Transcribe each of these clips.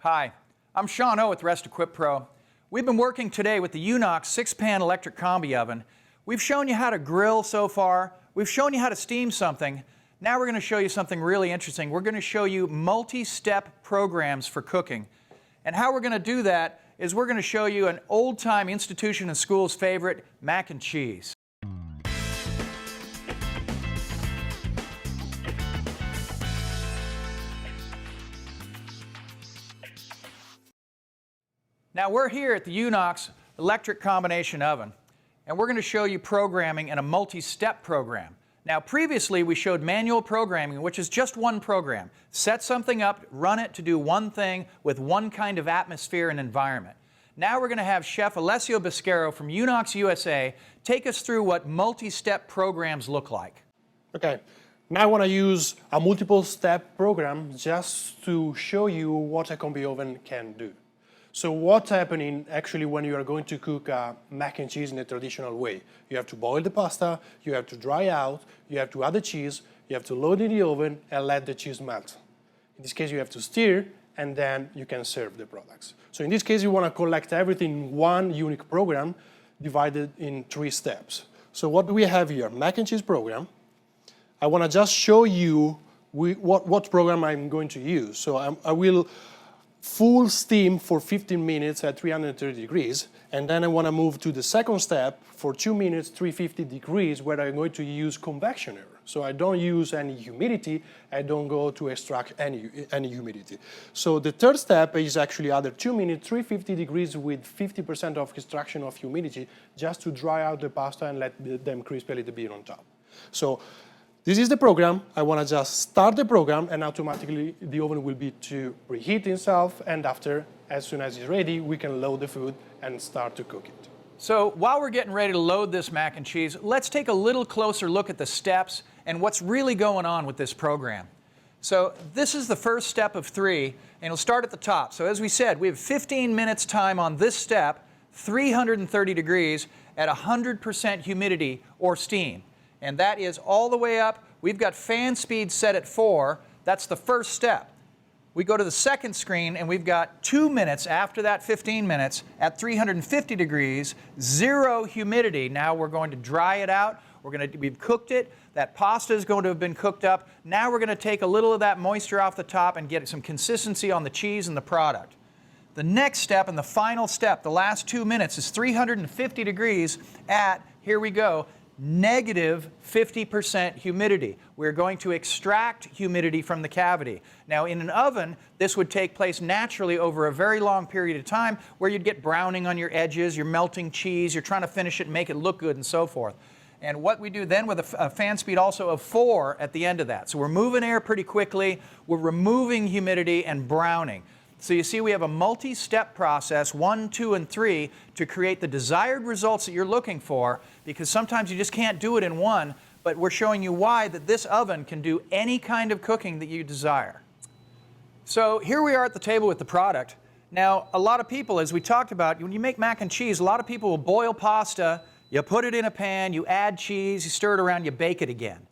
Hi, I'm Sean O with RestEquipPro. We've been working today with the Unox 6-pan electric combi oven. We've shown you how to grill so far. We've shown you how to steam something. Now we're going to show you something really interesting. We're going to show you multi-step programs for cooking. And how we're going to do that is we're going to show you an old-time institution and school's favorite, mac and cheese. Now we're here at the Unox electric combination oven, and we're going to show you programming in a multi-step program. Now previously we showed manual programming, which is just one program. Set something up, run it to do one thing with one kind of atmosphere and environment. Now we're going to have Chef Alessio Biscaro from Unox USA take us through what multi-step programs look like. Okay, now I want to use a multiple step program just to show you what a combi oven can do. So what's happening actually when you are going to cook mac and cheese in a traditional way? You have to boil the pasta, you have to dry out, you have to add the cheese, you have to load in the oven and let the cheese melt. In this case you have to stir and then you can serve the products. So in this case you want to collect everything in one unique program divided in 3 steps. So what do we have here? Mac and cheese program. I want to just show you what program I'm going to use. So I will full steam for 15 minutes at 330 degrees, and then I want to move to the second step for 2 minutes, 350 degrees, where I'm going to use convection air. So I don't use any humidity, I don't go to extract any humidity. So the third step is actually other 2 minutes, 350 degrees with 50% of extraction of humidity, just to dry out the pasta and let them crisp a little bit on top. So this is the program. I want to just start the program and automatically the oven will be to preheat itself, and after, as soon as it's ready, we can load the food and start to cook it. So while we're getting ready to load this mac and cheese, let's take a little closer look at the steps and what's really going on with this program. So this is the first step of 3, and it'll start at the top. So as we said, we have 15 minutes time on this step, 330 degrees at 100% humidity or steam. And that is all the way up. We've got fan speed set at 4. That's the first step. We go to the second screen and we've got 2 minutes after that 15 minutes at 350 degrees, 0 humidity. Now we're going to dry it out. We've cooked it. That pasta is going to have been cooked up. Now we're going to take a little of that moisture off the top and get some consistency on the cheese and the product. The next step and the final step, the last 2 minutes, is 350 degrees at, here we go, negative 50% humidity. We're going to extract humidity from the cavity. Now in an oven, this would take place naturally over a very long period of time where you'd get browning on your edges, you're melting cheese, you're trying to finish it and make it look good and so forth. And what we do then with a fan speed also of 4 at the end of that. So we're moving air pretty quickly, we're removing humidity and browning. So you see we have a multi-step process, 1, 2, and 3, to create the desired results that you're looking for, because sometimes you just can't do it in one, but we're showing you why that this oven can do any kind of cooking that you desire. So here we are at the table with the product. Now a lot of people, as we talked about, when you make mac and cheese, a lot of people will boil pasta, you put it in a pan, you add cheese, you stir it around, you bake it again.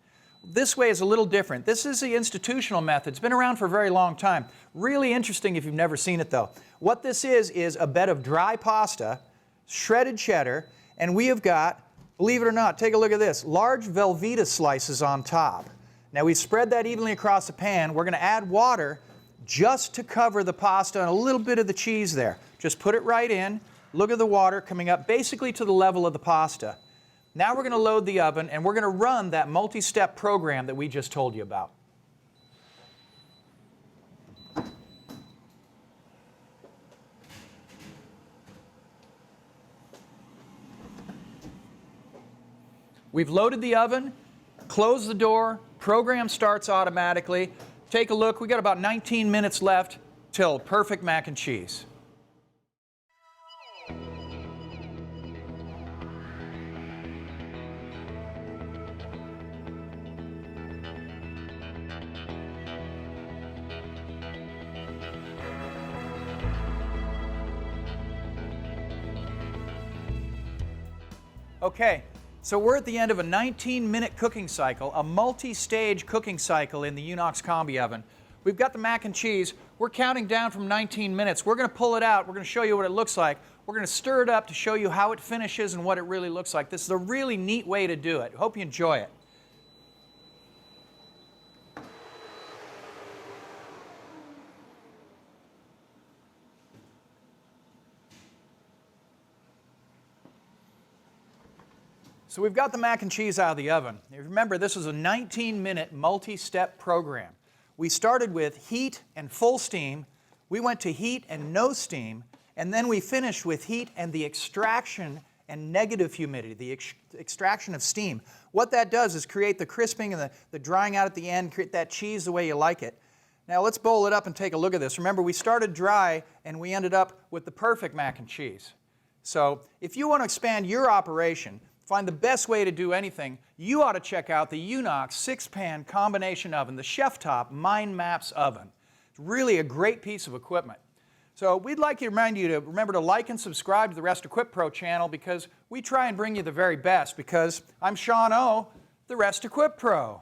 This way is a little different. This is the institutional method. It's been around for a very long time. Really interesting if you've never seen it though. What this is a bed of dry pasta, shredded cheddar, and we have got, believe it or not, take a look at this, large Velveeta slices on top. Now we've spread that evenly across the pan. We're going to add water just to cover the pasta and a little bit of the cheese there. Just put it right in. Look at the water coming up basically to the level of the pasta. Now we're going to load the oven and we're going to run that multi-step program that we just told you about. We've loaded the oven, close the door, program starts automatically. Take a look, we got about 19 minutes left till perfect mac and cheese. Okay, so we're at the end of a 19-minute cooking cycle, a multi-stage cooking cycle in the Unox Combi oven. We've got the mac and cheese. We're counting down from 19 minutes. We're going to pull it out. We're going to show you what it looks like. We're going to stir it up to show you how it finishes and what it really looks like. This is a really neat way to do it. Hope you enjoy it. So we've got the mac and cheese out of the oven. Remember, this is a 19-minute multi-step program. We started with heat and full steam, we went to heat and no steam, and then we finished with heat and the extraction and negative humidity, the extraction of steam. What that does is create the crisping and the drying out at the end, create that cheese the way you like it. Now let's bowl it up and take a look at this. Remember, we started dry and we ended up with the perfect mac and cheese. So if you want to expand your operation, find the best way to do anything, you ought to check out the Unox 6-pan combination oven, the Chef Top Mind Maps oven. It's really a great piece of equipment. So we'd like to remind you to remember to like and subscribe to the RestEquipPro channel because we try and bring you the very best because I'm Sean O, the RestEquipPro.